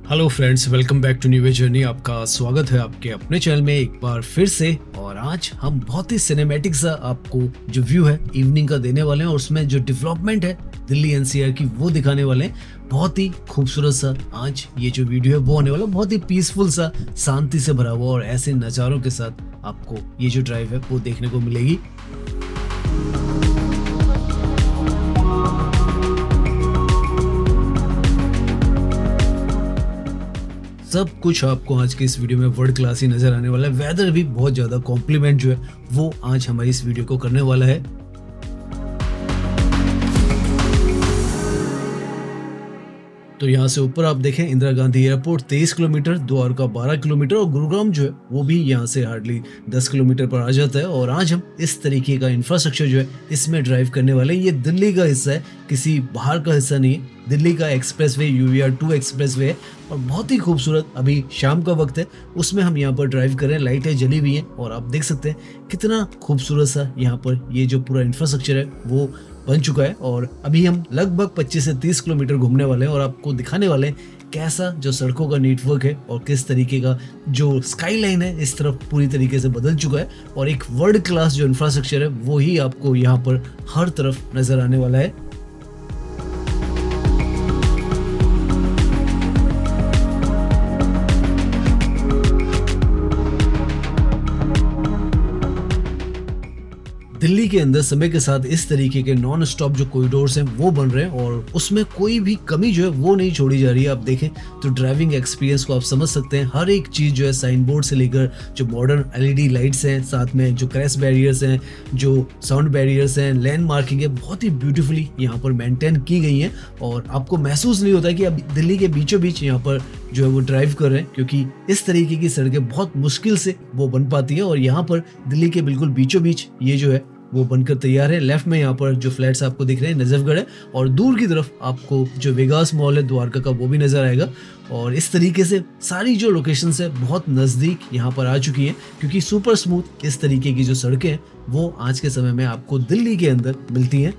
Hello friends, welcome back to new journey. आपका स्वागत है आपके अपने चैनल में एक बार फिर से। और आज हम बहुत ही सिनेमैटिक सा आपको जो व्यू है इवनिंग का देने वाले हैं और उसमें जो डेवलपमेंट है दिल्ली एनसीआर की वो दिखाने वाले हैं। बहुत ही खूबसूरत सा आज ये जो वीडियो है वो होने वाला, बहुत ही पीसफुल सा, शांति से भरा हुआ और ऐसे नज़ारों के साथ आपको ये जो ड्राइव है वो देखने को मिलेगी। सब कुछ आपको आज के इस वीडियो में वर्ल्ड क्लास ही नजर आने वाला है। वेदर भी बहुत ज्यादा कॉम्प्लीमेंट जो है वो आज हमारी इस वीडियो को करने वाला है। तो यहाँ से ऊपर आप देखें Indira Gandhi airport 23 kilometre, Dwarka 12 kilometre और गुरुग्राम जो है वो भी यहाँ से हार्डली 10 किलोमीटर पर आ जाता है। और आज हम इस तरीके का इंफ्रास्ट्रक्चर जो है इसमें ड्राइव करने वाले हैं। ये दिल्ली का हिस्सा है, किसी बाहर का हिस्सा नहीं है। दिल्ली का एक्सप्रेसवे UER2 एक्सप्रेसवे है और बहुत ही खूबसूरत। अभी शाम का वक्त है, उसमें हम यहाँ पर ड्राइव कर रहे हैं। लाइटें जली हुई हैं और आप देख सकते हैं कितना खूबसूरत सा यहाँ पर ये जो पूरा इंफ्रास्ट्रक्चर है वो बन चुका है। और अभी हम लगभग 25 से 30 किलोमीटर घूमने वाले हैं और आपको दिखाने वाले हैं कैसा जो सड़कों का नेटवर्क है और किस तरीके का जो स्काई लाइन है इस तरफ पूरी तरीके से बदल चुका है। और एक वर्ल्ड क्लास जो इंफ्रास्ट्रक्चर है वो ही आपको यहाँ पर हर तरफ नजर आने वाला है। दिल्ली के अंदर समय के साथ इस तरीके के नॉन स्टॉप जो कॉरिडोर्स हैं वो बन रहे हैं और उसमें कोई भी कमी जो है वो नहीं छोड़ी जा रही है। आप देखें तो ड्राइविंग एक्सपीरियंस को आप समझ सकते हैं। हर एक चीज़ जो है साइन बोर्ड से लेकर जो मॉडर्न LED लाइट्स हैं, साथ में जो क्रैश बैरियर्स हैं, जो साउंड बैरियर्स हैं, लैंड मार्किंग है, बहुत ही ब्यूटीफुली यहाँ पर मेंटेन की गई हैं। और आपको महसूस नहीं होता कि अब दिल्ली के बीचों बीच यहाँ पर जो है वो ड्राइव कर रहे हैं, क्योंकि इस तरीके की सड़कें बहुत मुश्किल से वो बन पाती है। और यहाँ पर दिल्ली के बिल्कुल बीचों बीच ये जो है वो बनकर तैयार है। लेफ्ट में यहाँ पर जो फ्लैट्स आपको दिख रहे हैं नजफगढ़ है और दूर की तरफ आपको जो वेगास मॉल है द्वारका का वो भी नजर आएगा। और इस तरीके से सारी जो लोकेशंस है बहुत नज़दीक यहाँ पर आ चुकी हैं, क्योंकि सुपर स्मूथ इस तरीके की जो सड़कें हैं वो आज के समय में आपको दिल्ली के अंदर मिलती हैं।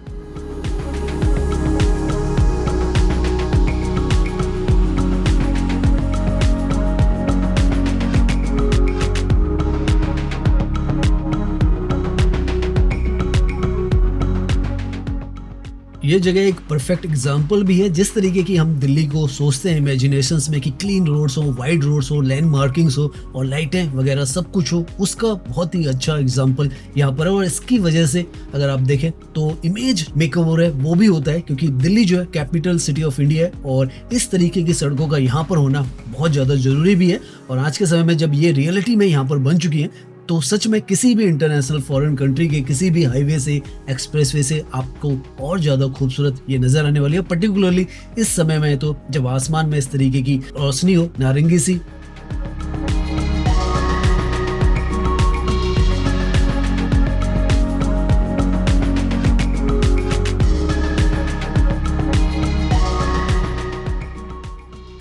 ये जगह एक परफेक्ट एग्जाम्पल भी है जिस तरीके की हम दिल्ली को सोचते हैं इमेजिनेशंस में कि क्लीन रोड्स हो, वाइड रोड्स हो, लैंड मार्किंग्स हो और लाइटें वगैरह सब कुछ हो, उसका बहुत ही अच्छा एग्जाम्पल यहाँ पर है। और इसकी वजह से अगर आप देखें तो इमेज मेकओवर है वो भी होता है, क्योंकि दिल्ली जो है कैपिटल सिटी ऑफ इंडिया है और इस तरीके की सड़कों का यहाँ पर होना बहुत ज़्यादा ज़रूरी भी है। और आज के समय में जब ये रियलिटी में यहाँ पर बन चुकी है तो सच में किसी भी इंटरनेशनल फॉरेन कंट्री के किसी भी हाईवे से, एक्सप्रेसवे से आपको और ज़्यादा खूबसूरत ये नज़र आने वाली है। पर्टिकुलरली इस समय में तो जब आसमान में इस तरीके की रोशनी हो नारंगी सी।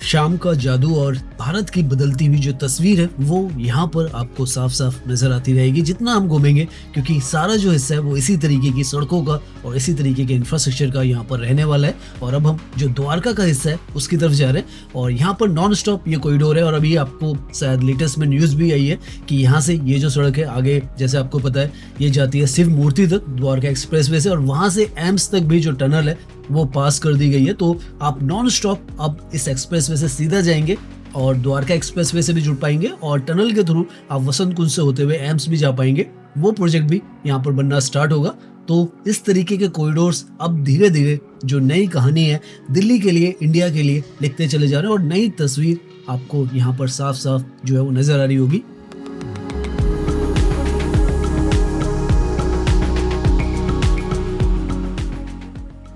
शाम का जादू और भारत की बदलती हुई जो तस्वीर है वो यहाँ पर आपको साफ साफ नजर आती रहेगी जितना हम घूमेंगे, क्योंकि सारा जो हिस्सा है वो इसी तरीके की सड़कों का और इसी तरीके के इंफ्रास्ट्रक्चर का यहाँ पर रहने वाला है। और अब हम जो द्वारका का हिस्सा है उसकी तरफ जा रहे हैं और यहाँ पर नॉन स्टॉप ये कॉरिडोर है। और अभी आपको शायद लेटेस्ट में न्यूज़ भी आई है कि यहाँ से ये जो सड़क है आगे, जैसे आपको पता है, ये जाती है शिव मूर्ति तक द्वारका एक्सप्रेसवे से और वहाँ से एम्स तक भी जो टनल है वो पास कर दी गई है। तो आप नॉन स्टॉप अब इस एक्सप्रेसवे से सीधा जाएंगे और द्वारका एक्सप्रेसवे से भी जुड़ पाएंगे और टनल के थ्रू आप वसंत कुंज से होते हुए एम्स भी जा पाएंगे। वो प्रोजेक्ट भी यहाँ पर बनना स्टार्ट होगा। तो इस तरीके के कॉरिडोर्स अब धीरे धीरे जो नई कहानी है दिल्ली के लिए, इंडिया के लिए लिखते चले जा रहे हैं और नई तस्वीर आपको यहाँ पर साफ साफ जो है वो नजर आ रही होगी।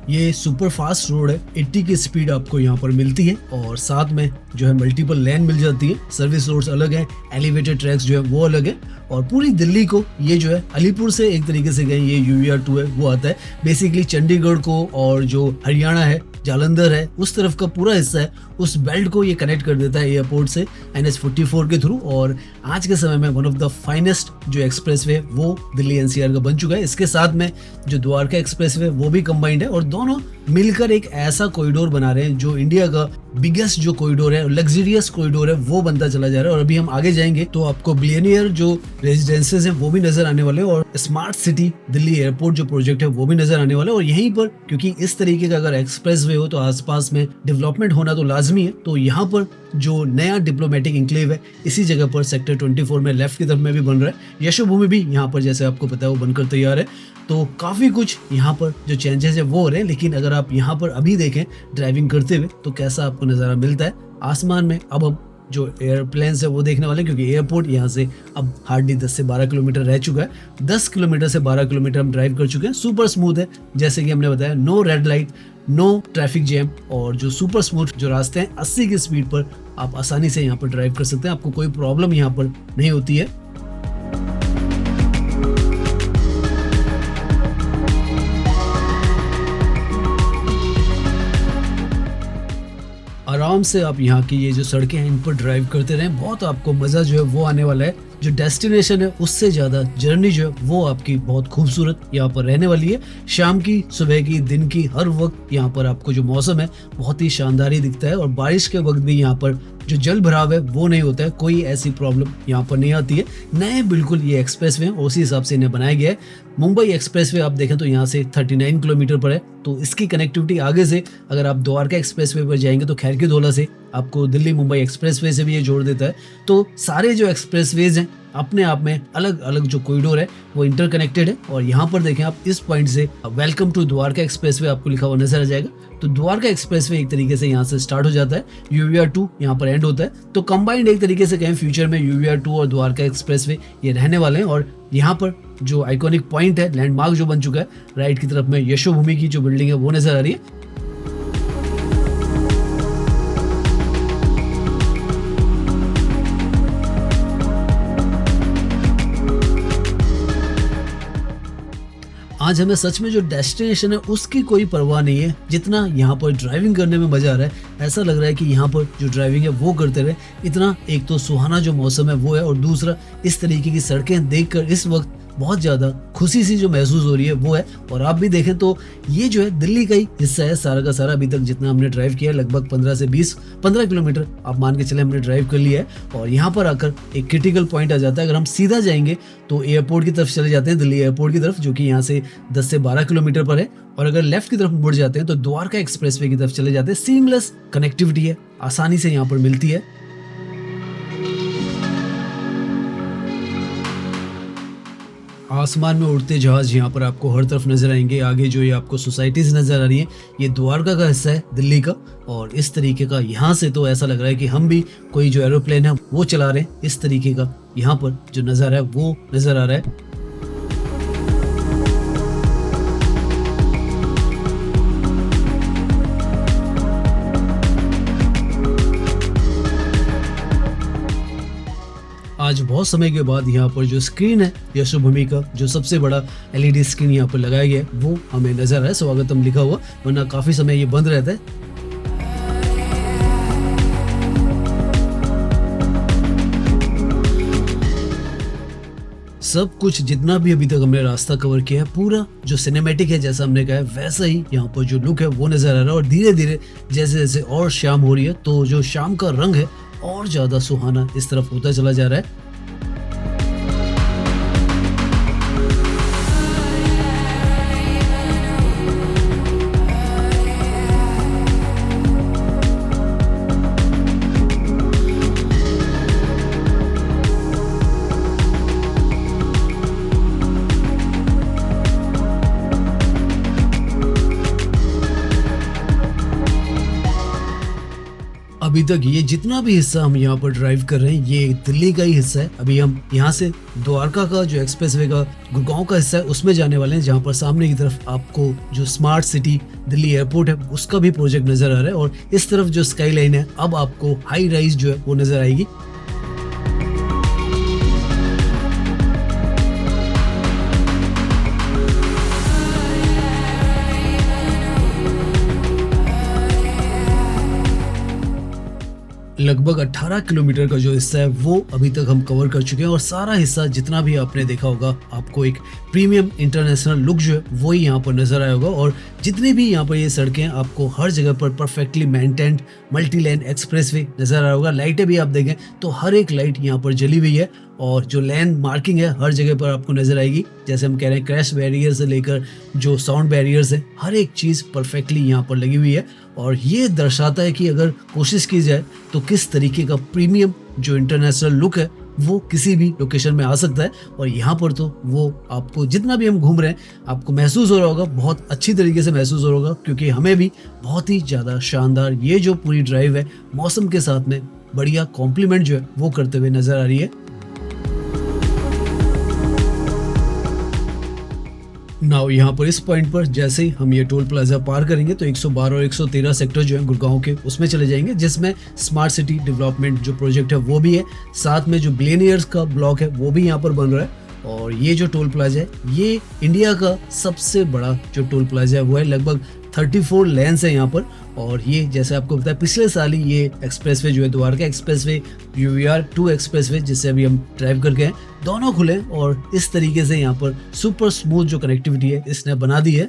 ये सुपर फास्ट रोड है, 80 की स्पीड आपको यहाँ पर मिलती है और साथ में जो है मल्टीपल लेन मिल जाती है। सर्विस रोड्स अलग है, एलिवेटेड ट्रैक्स जो है वो अलग है और पूरी दिल्ली को ये जो है अलीपुर से एक तरीके से गए, ये UER2 है वो आता है बेसिकली चंडीगढ़ को और जो हरियाणा है, जालंधर है, उस तरफ का पूरा हिस्सा है, उस बेल्ट को ये कनेक्ट कर देता है एयरपोर्ट से NH44 के थ्रू। और आज के समय में वन ऑफ द फाइनेस्ट जो एक्सप्रेसवे वो दिल्ली NCR का बन चुका है। इसके साथ में जो द्वारका एक्सप्रेसवे वो भी कंबाइंड है और दोनों मिलकर एक ऐसा कॉरिडोर बना रहे हैं जो इंडिया का बिगेस्ट जो कॉरिडोर है, लग्जरियस कॉरिडोर है, वो बनता चला जा रहा है। और अभी हम आगे जाएंगे तो आपको बिलियनियर जो रेजिडेंसेस हैं वो भी नजर आने वाले हैं, और स्मार्ट सिटी दिल्ली एयरपोर्ट जो प्रोजेक्ट है वो भी नजर आने वाला है। और यहीं पर, क्योंकि इस तरीके का अगर एक्सप्रेस वे हो तो आसपास में डेवलपमेंट होना तो लाजमी है, तो यहाँ पर जो नया डिप्लोमेटिक इंक्लेव है इसी जगह पर सेक्टर 24 में लेफ्ट की तरफ में भी बन रहा है। यशोभूमि भी यहाँ पर, जैसे आपको पता है, वो बनकर तैयार है। तो काफ़ी कुछ यहाँ पर जो चेंजेस है वो हो रहे हैं। लेकिन अगर आप यहाँ पर अभी देखें ड्राइविंग करते हुए तो कैसा आपको नज़ारा मिलता है आसमान में। अब हम जो एयरप्लेन है वो देखने वाले हैं, क्योंकि एयरपोर्ट यहाँ से अब हार्डली 10 से 12 किलोमीटर रह चुका है। 10 किलोमीटर से 12 किलोमीटर हम ड्राइव कर चुके हैं। सुपर स्मूथ है, जैसे कि हमने बताया, no red light, no traffic jam, और जो सुपर स्मूथ जो रास्ते हैं 80 की स्पीड पर आप आसानी से यहाँ पर ड्राइव कर सकते हैं। आपको कोई प्रॉब्लम यहाँ पर नहीं होती है। आराम से आप यहाँ की ये जो सड़कें हैं इन पर ड्राइव करते रहें, बहुत आपको मज़ा जो है वो आने वाला है। जो डेस्टिनेशन है उससे ज़्यादा जर्नी जो है वो आपकी बहुत खूबसूरत यहाँ पर रहने वाली है। शाम की, सुबह की, दिन की, हर वक्त यहाँ पर आपको जो मौसम है बहुत ही शानदार ही दिखता है। और बारिश के वक्त भी यहाँ पर जो जल भराव है वो नहीं होता है, कोई ऐसी प्रॉब्लम यहाँ पर नहीं आती है। नए बिल्कुल ये एक्सप्रेस वे हैं, उसी हिसाब से इन्हें बनाया गया है। मुंबई एक्सप्रेस वे आप देखें तो यहाँ से 39 किलोमीटर पर है, तो इसकी कनेक्टिविटी आगे से अगर आप द्वारका एक्सप्रेस वे पर जाएंगे तो खैरकीधोला से आपको दिल्ली मुंबई एक्सप्रेस वे से भी ये जोड़ देता है। तो सारे जो एक्सप्रेस वेज हैं अपने आप में अलग अलग जो कॉरिडोर है वो इंटरकनेक्टेड है। और यहाँ पर देखें आप, इस पॉइंट से welcome to Dwarka expressway आपको लिखा हुआ नजर आ जाएगा। तो द्वारका एक्सप्रेस वे एक तरीके से यहाँ से स्टार्ट हो जाता है, यूवीआर 2 यहाँ पर एंड होता है। तो कंबाइंड एक तरीके से कहें फ्यूचर में यूवीआर 2 और द्वारका एक्सप्रेस वे ये रहने वाले हैं। और यहाँ पर जो आइकॉनिक पॉइंट है, लैंडमार्क जो बन चुका है, राइट की तरफ में यशोभूमि की जो बिल्डिंग है वो नजर आ रही है। आज हमें सच में जो डेस्टिनेशन है उसकी कोई परवाह नहीं है, जितना यहाँ पर ड्राइविंग करने में मजा आ रहा है। ऐसा लग रहा है कि यहाँ पर जो ड्राइविंग है वो करते रहे। इतना एक तो सुहाना जो मौसम है वो है, और दूसरा इस तरीके की सड़कें देखकर इस वक्त बहुत ज़्यादा खुशी सी जो महसूस हो रही है वो है। और आप भी देखें तो ये जो है दिल्ली का ही हिस्सा है सारा का सारा। अभी तक जितना हमने ड्राइव किया है लगभग 15 किलोमीटर आप मान के चले हमने ड्राइव कर लिया है। और यहाँ पर आकर एक क्रिटिकल पॉइंट आ जाता है। अगर हम सीधा जाएंगे तो एयरपोर्ट की तरफ चले जाते हैं, दिल्ली एयरपोर्ट की तरफ, जो कि यहाँ से 10 से 12 किलोमीटर पर है। और अगर लेफ्ट की तरफ मुड़ जाते हैं तो द्वारका एक्सप्रेसवे की तरफ चले जाते हैं। सीमलेस कनेक्टिविटी है, आसानी से यहाँ पर मिलती है। आसमान में उड़ते जहाज यहाँ पर आपको हर तरफ नजर आएंगे। आगे जो ये आपको सोसाइटीज नजर आ रही हैं, ये द्वारका का हिस्सा है दिल्ली का। और इस तरीके का यहाँ से तो ऐसा लग रहा है कि हम भी कोई जो एरोप्लेन है वो चला रहे हैं। इस तरीके का यहाँ पर जो नज़ारा है वो नजर आ रहा है। आज बहुत समय के बाद यहाँ पर जो स्क्रीन है यशोभूमि का, जो सबसे बड़ा एलईडी स्क्रीन यहाँ पर लगाया गया है वो हमें नजर आ रहा है। स्वागतम लिखा हुआ, वरना काफी समय ये बंद रहता है। सब कुछ जितना भी अभी तक हमने रास्ता कवर किया है, पूरा जो सिनेमैटिक है जैसा हमने कहा है वैसा ही यहाँ पर जो लुक है वो नजर आ रहा है। और धीरे धीरे जैसे जैसे और शाम हो रही है तो जो शाम का रंग है और ज्यादा सुहाना इस तरफ होता चला जा रहा है। अभी तक ये जितना भी हिस्सा हम यहाँ पर ड्राइव कर रहे हैं ये दिल्ली का ही हिस्सा है। अभी हम यहाँ से द्वारका का जो एक्सप्रेसवे का गुड़गांव का हिस्सा है उसमें जाने वाले हैं, जहाँ पर सामने की तरफ आपको जो स्मार्ट सिटी दिल्ली एयरपोर्ट है उसका भी प्रोजेक्ट नजर आ रहा है। और इस तरफ जो स्काई लाइन है, अब आपको हाई राइज जो है वो नजर आएगी। लगभग 18 किलोमीटर का जो हिस्सा है वो अभी तक हम कवर कर चुके हैं और सारा हिस्सा जितना भी आपने देखा होगा आपको एक प्रीमियम इंटरनेशनल लुक जो है वो ही यहाँ पर नजर आया होगा। और जितनी भी यहाँ पर ये सड़कें हैं आपको हर जगह पर perfectly maintained multi lane expressway नजर आया होगा। लाइटें भी आप देखें तो हर एक लाइट यहाँ पर जली हुई है और जो लैंड मार्किंग है हर जगह पर आपको नजर आएगी। जैसे हम कह रहे हैं क्रैश बैरियर से लेकर जो साउंड बैरियर्स है हर एक चीज़ परफेक्टली यहाँ पर लगी हुई है और ये दर्शाता है कि अगर कोशिश की जाए तो किस तरीके का प्रीमियम जो इंटरनेशनल लुक है वो किसी भी लोकेशन में आ सकता है। और यहाँ पर तो वो आपको जितना भी हम घूम रहे हैं आपको महसूस हो रहा होगा, बहुत अच्छी तरीके से महसूस हो रहा होगा, क्योंकि हमें भी बहुत ही ज़्यादा शानदार ये जो पूरी ड्राइव है मौसम के साथ में बढ़िया कॉम्प्लीमेंट जो है वो करते हुए नजर आ रही है। नाउ यहाँ पर इस पॉइंट पर जैसे ही हम ये टोल प्लाजा पार करेंगे तो 112 और 113 सेक्टर जो है गुड़गांव के उसमें चले जाएंगे, जिसमें स्मार्ट सिटी डेवलपमेंट जो प्रोजेक्ट है वो भी है, साथ में जो ग्लेनियर्स का ब्लॉक है वो भी यहाँ पर बन रहा है। और ये जो टोल प्लाजा है ये इंडिया का सबसे बड़ा जो टोल प्लाजा है वो है, लगभग 34 लेन्स है यहाँ पर। और ये जैसे आपको पता है पिछले साल ही ये एक्सप्रेसवे जो है द्वारका एक्सप्रेसवे UER2 एक्सप्रेसवे जिससे अभी हम ड्राइव करके हैं दोनों खुले और इस तरीके से यहाँ पर सुपर स्मूथ जो कनेक्टिविटी है इसने बना दी है।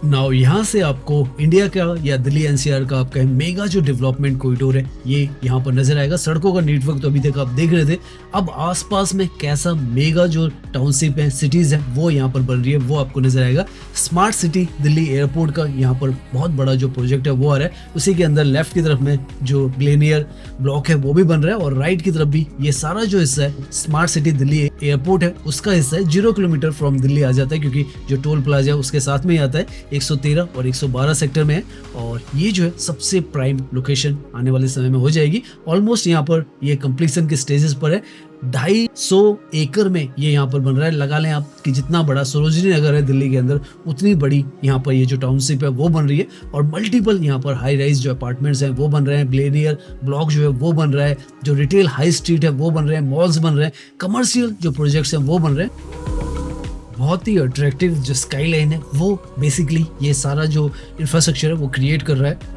नाउ यहाँ से आपको इंडिया का या दिल्ली NCR का आपका मेगा जो डेवलपमेंट कॉरिडोर है ये यहाँ पर नजर आएगा। सड़कों का नेटवर्क तो अभी तक आप देख रहे थे, अब आसपास में कैसा मेगा जो टाउनशिप है सिटीज है वो यहाँ पर बन रही है वो आपको नजर आएगा। स्मार्ट सिटी दिल्ली एयरपोर्ट का यहाँ पर बहुत बड़ा जो प्रोजेक्ट है वो आ रहा है, उसी के अंदर लेफ्ट की तरफ में जो ग्लेनियर ब्लॉक है वो भी बन रहा है और राइट की तरफ भी ये सारा जो हिस्सा है स्मार्ट सिटी दिल्ली एयरपोर्ट है उसका हिस्सा है। 0 किलोमीटर फ्रॉम दिल्ली आ जाता है क्योंकि जो टोल प्लाजा है उसके साथ में ही आता है। 113 और 112 सेक्टर में है और ये जो है सबसे प्राइम लोकेशन आने वाले समय में हो जाएगी। ऑलमोस्ट यहाँ पर ये कंप्लीशन के स्टेजेस पर है। 250 एकड़ में ये यहाँ पर बन रहा है। लगा लें आप कि जितना बड़ा सरोजनी नगर है दिल्ली के अंदर उतनी बड़ी यहाँ पर ये जो टाउनशिप है वो बन रही है और मल्टीपल यहाँ पर हाई राइज जो अपार्टमेंट्स हैं वो बन रहे हैं, ग्लेनियर ब्लॉक जो है वो बन रहा है, जो रिटेल हाई स्ट्रीट है वो बन रहे हैं, मॉल्स बन रहे हैं, कमर्शियल जो प्रोजेक्ट्स हैं वो बन रहे हैं। बहुत ही अट्रैक्टिव जो स्काई लाइन है वो बेसिकली ये सारा जो इंफ्रास्ट्रक्चर है वो क्रिएट कर रहा है।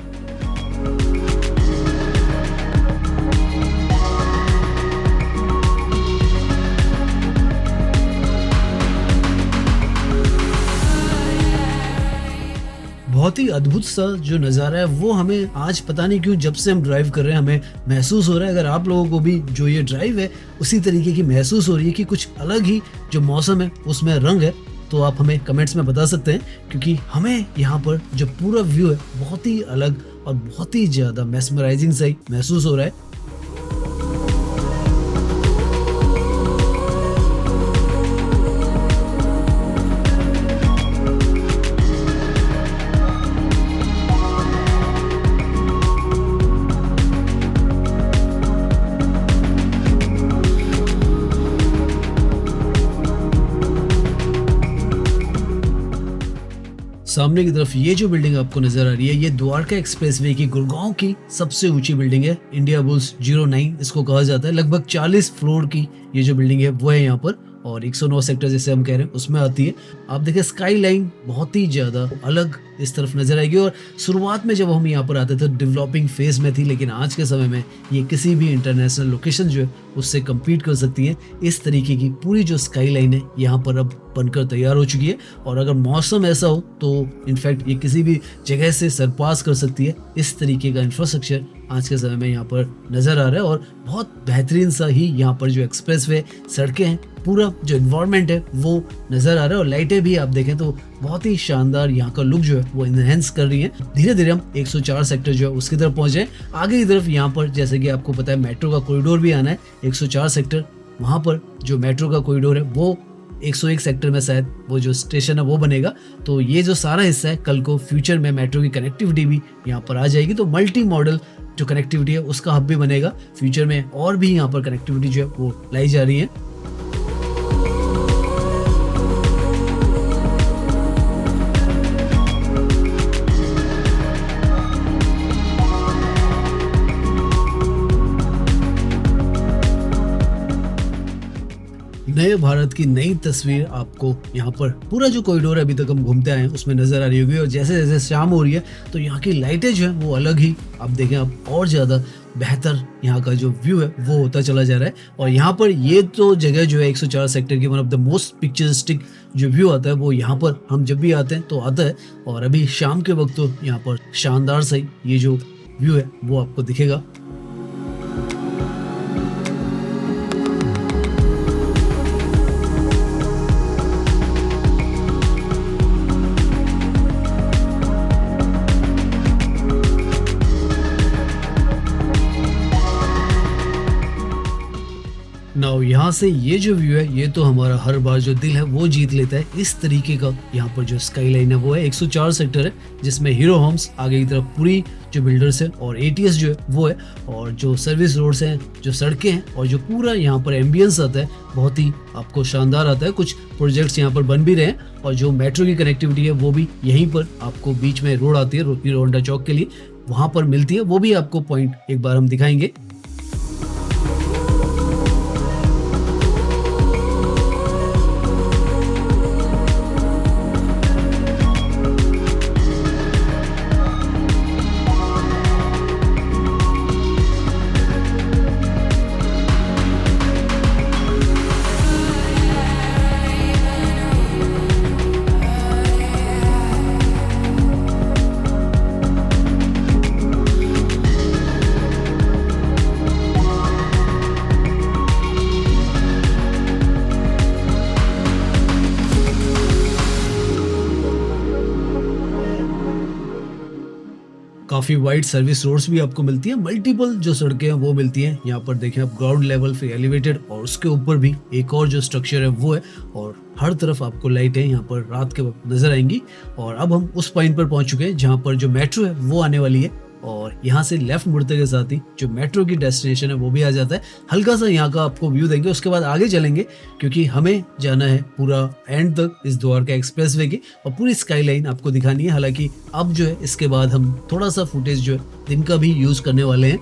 बहुत ही अद्भुत सा जो नज़ारा है वो हमें आज पता नहीं क्यों जब से हम ड्राइव कर रहे हैं हमें महसूस हो रहा है। अगर आप लोगों को भी जो ये ड्राइव है उसी तरीके की महसूस हो रही है कि कुछ अलग ही जो मौसम है उसमें रंग है तो आप हमें कमेंट्स में बता सकते हैं, क्योंकि हमें यहाँ पर जो पूरा व्यू है बहुत ही अलग और बहुत ही ज़्यादा मेस्मराइजिंग सा ही महसूस हो रहा है। सामने की तरफ ये जो बिल्डिंग आपको नजर आ रही है ये द्वारका एक्सप्रेसवे की गुड़गांव की सबसे ऊंची बिल्डिंग है। इंडिया बुल्स 09 इसको कहा जाता है। लगभग 40 फ्लोर की ये जो बिल्डिंग है वो है यहाँ पर और 109 सेक्टर जैसे हम कह रहे हैं उसमें आती है। आप देखिए स्काई लाइन बहुत ही ज्यादा अलग इस तरफ नजर आएगी और शुरुआत में जब हम यहाँ पर आते थे डेवलपिंग फेज में थी, लेकिन आज के समय में ये किसी भी इंटरनेशनल लोकेशन जो है उससे कम्पीट कर सकती है। इस तरीके की पूरी जो स्काई लाइन है यहाँ पर अब बनकर तैयार हो चुकी है और अगर मौसम ऐसा हो तो इनफैक्ट ये किसी भी जगह से सरपास कर सकती है। इस तरीके का इंफ्रास्ट्रक्चर आज के समय में यहाँ पर नज़र आ रहा है और बहुत बेहतरीन सा ही यहाँ पर जो एक्सप्रेसवे सड़कें हैं पूरा जो इन्वायरमेंट है वो नज़र आ रहा है और लाइटें भी आप देखें तो बहुत ही शानदार यहाँ का लुक जो है वो इनहेंस कर रही है। धीरे धीरे हम 104 सेक्टर जो है उसकी तरफ पहुंचे। आगे की तरफ यहाँ पर जैसे कि आपको पता है मेट्रो का कॉरिडोर भी आना है 104 सेक्टर, वहाँ पर जो मेट्रो का कॉरिडोर है वो 101 सेक्टर में शायद वो जो स्टेशन है वो बनेगा। तो ये जो सारा हिस्सा है कल को फ्यूचर में मेट्रो की कनेक्टिविटी भी यहाँ पर आ जाएगी, तो मल्टी मॉडल जो कनेक्टिविटी है उसका हब भी बनेगा। फ्यूचर में और भी यहाँ पर कनेक्टिविटी जो है वो लाई जा रही है। नए नए भारत की नई तस्वीर आपको यहाँ पर पूरा जो कॉरिडोर अभी तक हम घूमते आए हैं उसमें नजर आ रही होगी। और जैसे जैसे शाम हो रही है तो यहाँ की लाइटें जो है वो अलग ही आप देखें आप और ज़्यादा बेहतर यहाँ का जो व्यू है वो होता चला जा रहा है। और यहाँ पर ये तो जगह जो है 104 सेक्टर की वन ऑफ द मोस्ट पिक्चरिस्टिक जो व्यू आता है वो यहाँ पर हम जब भी आते हैं तो आता है। और अभी शाम के वक्त तो यहाँ पर शानदार सही ये जो व्यू है वो आपको दिखेगा। नाउ यहाँ से ये जो व्यू है ये तो हमारा हर बार जो दिल है वो जीत लेता है। इस तरीके का यहाँ पर जो स्काई लाइन है वो है 104 सेक्टर है जिसमें हीरो होम्स आगे की तरफ पूरी जो बिल्डर्स है और एटीएस जो है वो है। और जो सर्विस रोड्स हैं जो सड़कें हैं और जो पूरा यहाँ पर एम्बियंस आता है बहुत ही आपको शानदार आता है। कुछ प्रोजेक्ट्स यहाँ पर बन भी रहे हैं और जो मेट्रो की कनेक्टिविटी है वो भी यहीं पर आपको बीच में रोड आती है हीरो होंडा चौक के लिए वहाँ पर मिलती है। वो भी आपको पॉइंट एक बार हम दिखाएंगे। काफ़ी वाइड सर्विस रोड्स भी आपको मिलती है। मल्टीपल जो सड़कें हैं वो मिलती हैं यहाँ पर। देखें आप ग्राउंड लेवल फिर एलिवेटेड और उसके ऊपर भी एक और जो स्ट्रक्चर है वो है। और हर तरफ आपको लाइटें यहाँ पर रात के वक्त नजर आएंगी। और अब हम उस पॉइंट पर पहुंच चुके हैं जहाँ पर जो मेट्रो है वो आने वाली है। और यहाँ से लेफ्ट मुड़ते के साथ ही जो मेट्रो की डेस्टिनेशन है वो भी आ जाता है। हल्का सा यहाँ का आपको व्यू देंगे उसके बाद आगे चलेंगे क्योंकि हमें जाना है पूरा एंड तक इस द्वारका एक्सप्रेसवे की और पूरी स्काई लाइन आपको दिखानी है। हालांकि अब जो है इसके बाद हम थोड़ा सा फुटेज जो है दिन का भी यूज करने वाले हैं।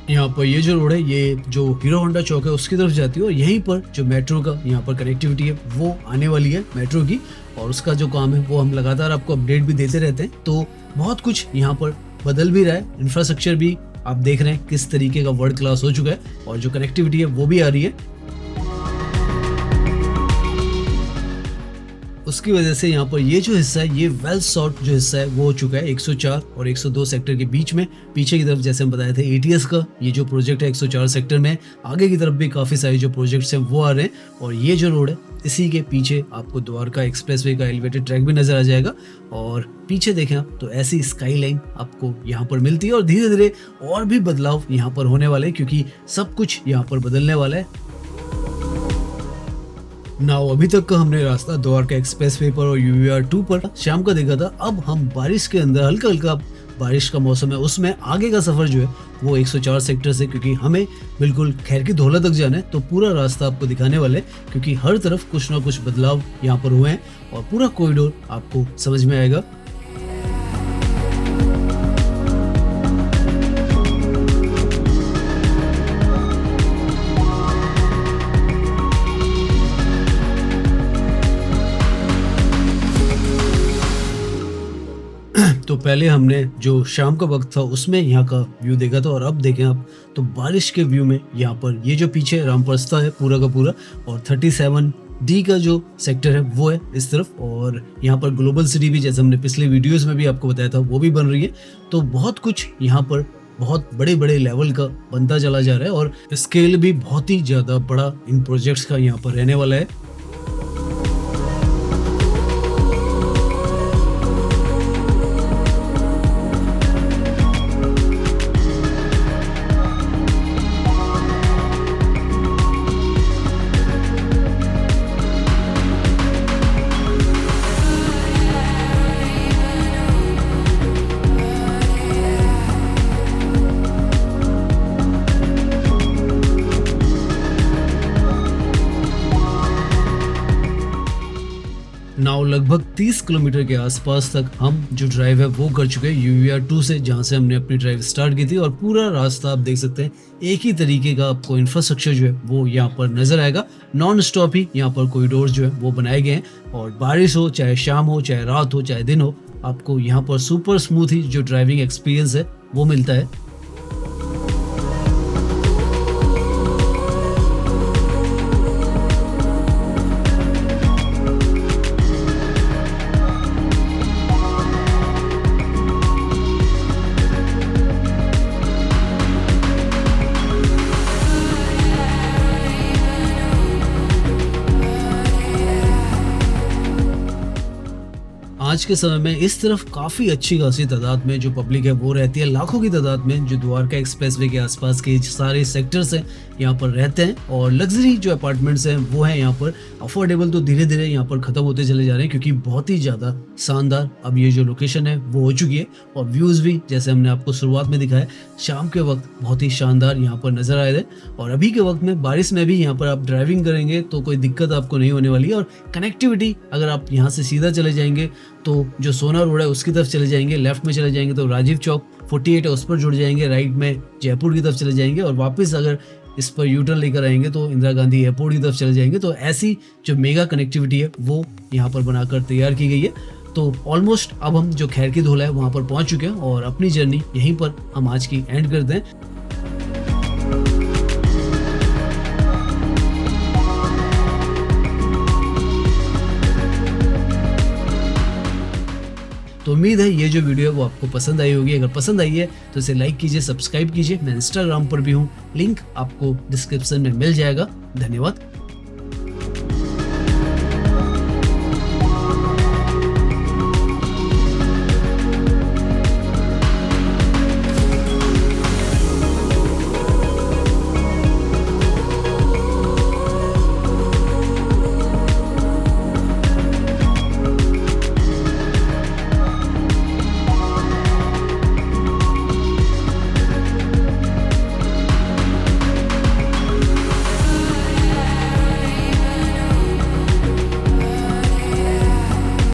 यहाँ पर ये जो रोड है ये जो हीरो होंडा चौक है उसकी तरफ जाती है और यहीं पर जो मेट्रो का यहाँ पर कनेक्टिविटी है वो आने वाली है मेट्रो की। और उसका जो काम है वो हम लगातार आपको अपडेट भी देते रहते हैं। तो बहुत कुछ यहाँ पर बदल भी रहा है। इंफ्रास्ट्रक्चर भी आप देख रहे हैं किस तरीके का वर्ल्ड क्लास हो चुका है और जो कनेक्टिविटी है वो भी आ रही है। उसकी वजह से यहाँ पर ये जो हिस्सा है ये वेल सॉर्ट जो हिस्सा है वो हो चुका है 104 और 102 सेक्टर के बीच में। पीछे की तरफ जैसे हम बताए थे एटीएस का ये जो प्रोजेक्ट है 104 सेक्टर में। आगे की तरफ भी काफ़ी सारे जो प्रोजेक्ट्स हैं वो आ रहे हैं। और ये जो रोड है इसी के पीछे आपको द्वारका एक्सप्रेसवे का एलिवेटेड ट्रैक भी नजर आ जाएगा। और पीछे देखें आप तो ऐसी स्काई लाइन आपको यहाँ पर मिलती है। और धीरे धीरे और भी बदलाव यहाँ पर होने वाले हैं क्योंकि सब कुछ यहाँ पर बदलने वाला है। नाउ अभी तक का हमने रास्ता द्वारका एक्सप्रेसवे पर और यूवीआर 2 पर शाम का देखा था। अब हम बारिश के अंदर हल्का हल्का बारिश का मौसम है उसमें आगे का सफर जो है वो 104 सेक्टर से क्योंकि हमें बिल्कुल खैर की धौला तक जाना है तो पूरा रास्ता आपको दिखाने वाले हैं क्योंकि हर तरफ कुछ ना कुछ बदलाव यहाँ पर हुए हैं और पूरा कॉरिडोर आपको समझ में आएगा। तो पहले हमने जो शाम का वक्त था उसमें यहाँ का व्यू देखा था और अब देखें आप तो बारिश के व्यू में यहाँ पर ये जो पीछे रामप्रस्था है पूरा का पूरा और 37D का जो सेक्टर है वो है इस तरफ। और यहाँ पर ग्लोबल सिटी भी जैसे हमने पिछले वीडियोस में भी आपको बताया था वो भी बन रही है। तो बहुत कुछ यहाँ पर बहुत बड़े बड़े लेवल का बनता चला जा रहा है और स्केल भी बहुत ही ज़्यादा बड़ा इन प्रोजेक्ट्स का यहाँ पर रहने वाला है। नाउ लगभग 30 किलोमीटर के आसपास तक हम जो ड्राइव है वो कर चुके हैं यूवीआर 2 से, जहां से हमने अपनी ड्राइव स्टार्ट की थी। और पूरा रास्ता आप देख सकते हैं एक ही तरीके का आपको इंफ्रास्ट्रक्चर जो है वो यहाँ पर नजर आएगा। नॉन स्टॉप ही यहाँ पर कॉरिडोर जो है वो बनाए गए हैं, और बारिश हो, चाहे शाम हो, चाहे रात हो, चाहे दिन हो, आपको यहाँ पर सुपर स्मूथ ही जो ड्राइविंग एक्सपीरियंस है वो मिलता है। आज के समय में इस तरफ काफी अच्छी खासी तादाद में जो पब्लिक है वो रहती है, लाखों की तादाद में जो द्वारका एक्सप्रेसवे के आसपास के सारे सेक्टर्स हैं यहाँ पर रहते हैं। और लग्जरी जो अपार्टमेंट्स हैं वो हैं यहाँ पर। अफोर्डेबल तो धीरे धीरे यहाँ पर खत्म होते चले जा रहे हैं, क्योंकि बहुत ही ज्यादा शानदार अब ये जो लोकेशन है वो हो चुकी है। और व्यूज भी जैसे हमने आपको शुरुआत में दिखाया, शाम के वक्त बहुत ही शानदार यहाँ पर नजर आए थे। और अभी के वक्त में बारिश में भी यहाँ पर आप ड्राइविंग करेंगे तो कोई दिक्कत आपको नहीं होने वाली है। और कनेक्टिविटी, अगर आप यहाँ से सीधा चले जाएंगे तो जो सोना रोड है उसकी तरफ चले जाएंगे, लेफ्ट में चले जाएंगे तो राजीव चौक 48 है उस पर जुड़ जाएंगे, राइट में जयपुर की तरफ चले जाएंगे, और वापस अगर इस पर यूटर्न लेकर आएंगे तो इंदिरा गांधी एयरपोर्ट की तरफ चले जाएंगे। तो ऐसी जो मेगा कनेक्टिविटी है वो यहाँ पर बनाकर तैयार की गई है। तो ऑलमोस्ट अब हम जो खैर की धौला है वहाँ पर पहुँच चुके हैं, और अपनी जर्नी यहीं पर हम आज की एंड करते हैं। तो उम्मीद है ये जो वीडियो है वो आपको पसंद आई होगी। अगर पसंद आई है तो इसे लाइक कीजिए, सब्सक्राइब कीजिए। मैं इंस्टाग्राम पर भी हूँ, लिंक आपको डिस्क्रिप्शन में मिल जाएगा। धन्यवाद।